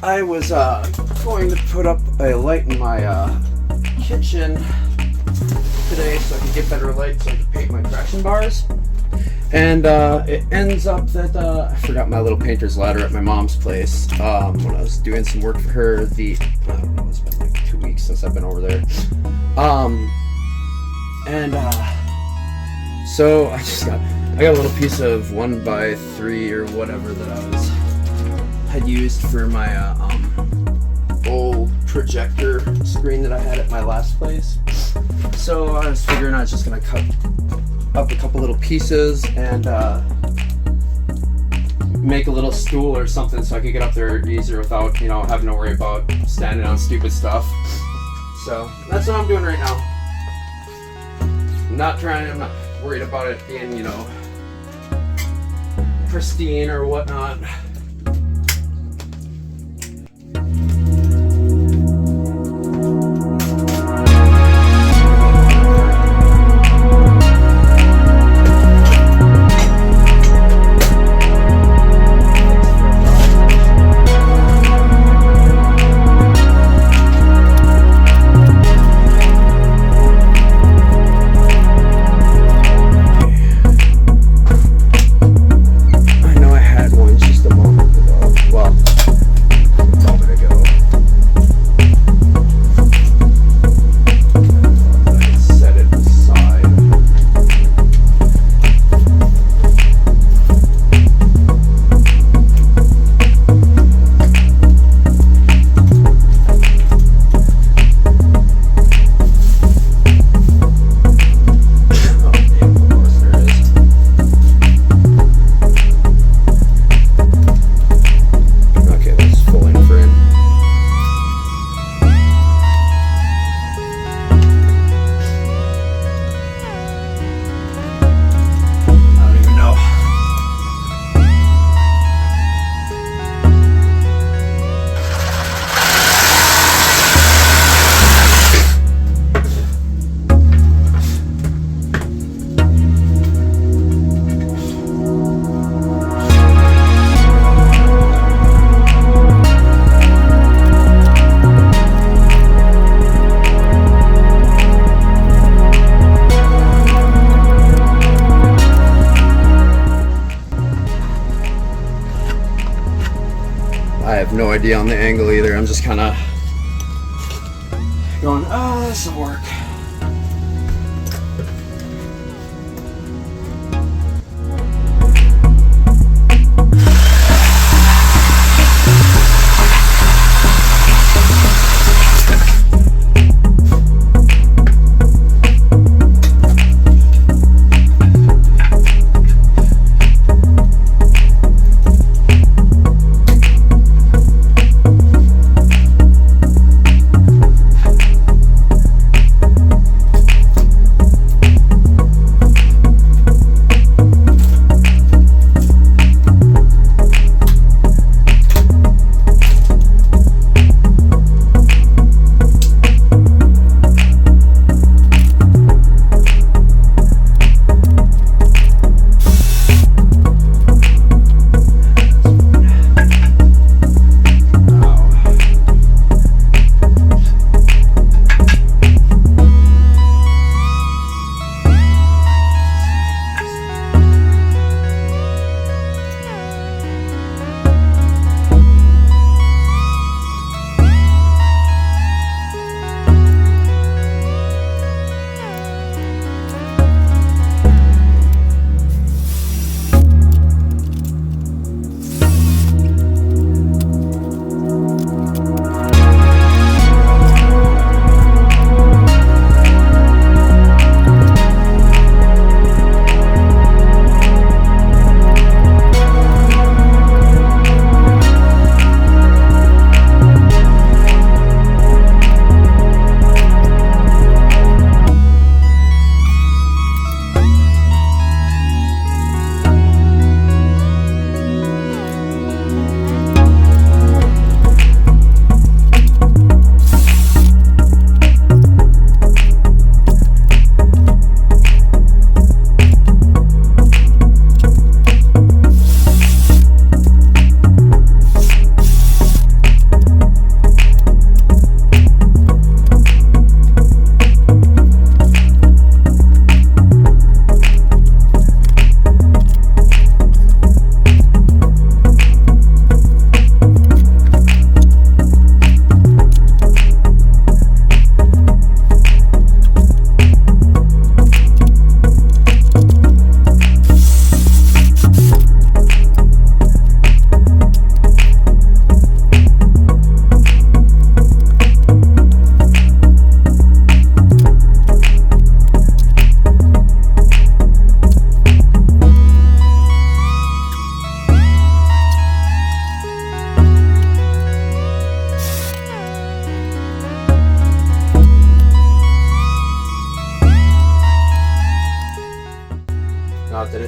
I was going to put up a light in my kitchen today so I could get better light so I could paint my traction bars. And it ends up that I forgot my little painter's ladder at my mom's place when I was doing some work for her. I don't know, it's been like 2 weeks since I've been over there. So I got a little piece of 1x3 or whatever that had used for my old projector screen that I had at my last place. So I was figuring I was just gonna cut up a couple little pieces and make a little stool or something so I could get up there easier without, you know, having to worry about standing on stupid stuff. So that's what I'm doing right now. I'm not worried about it being, you know, pristine or whatnot. I have no idea on the angle either. I'm just kind of going, oh, this will work.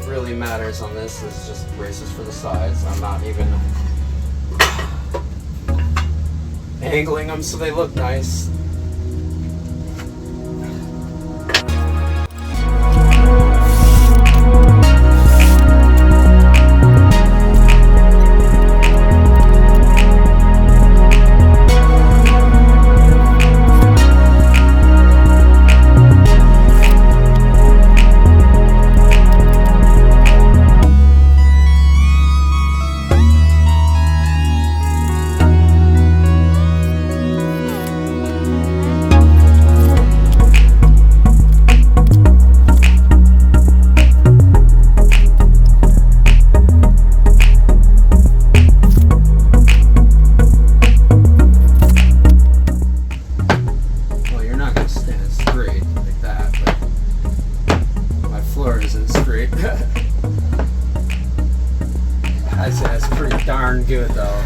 that really matters on this is just braces for the sides. I'm not even angling them so they look nice. I'd say that's pretty darn good though.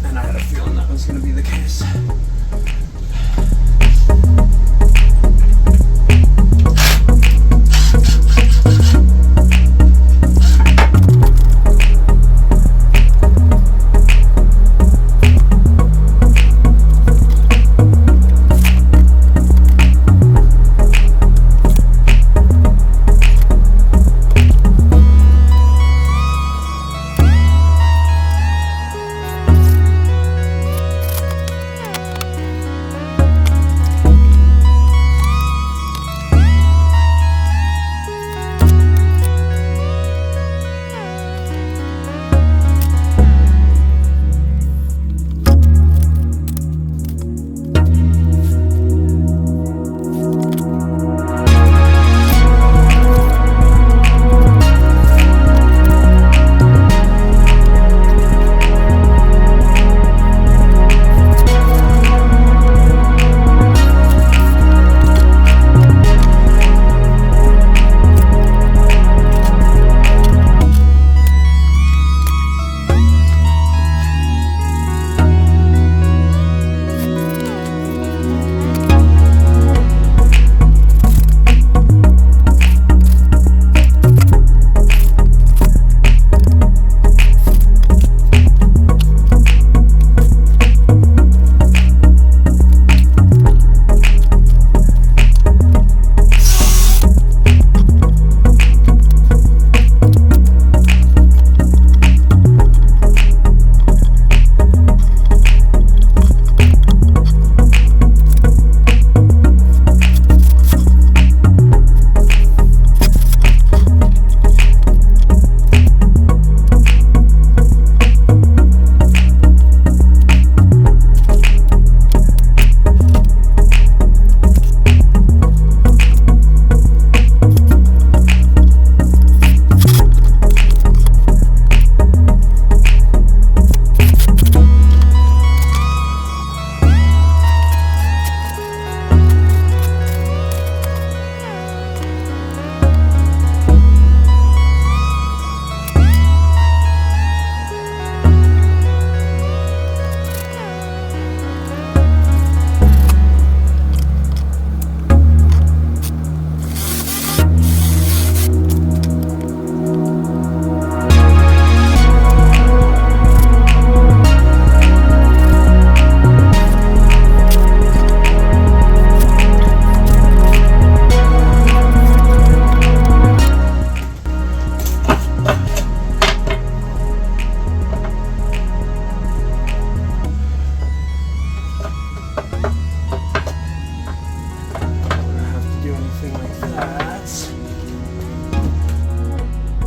And I had a feeling that was going to be the case.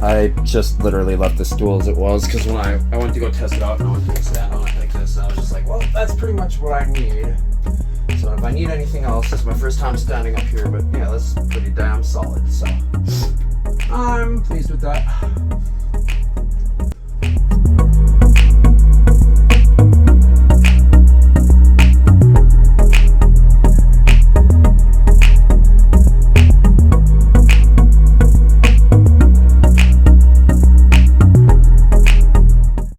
I just literally left the stool as it was because when I went to go test it out, no one thinks that on it like this, and I was just like, well, that's pretty much what I need. So if I need anything else, it's my first time standing up here, but yeah, that's pretty damn solid, so I'm pleased with that.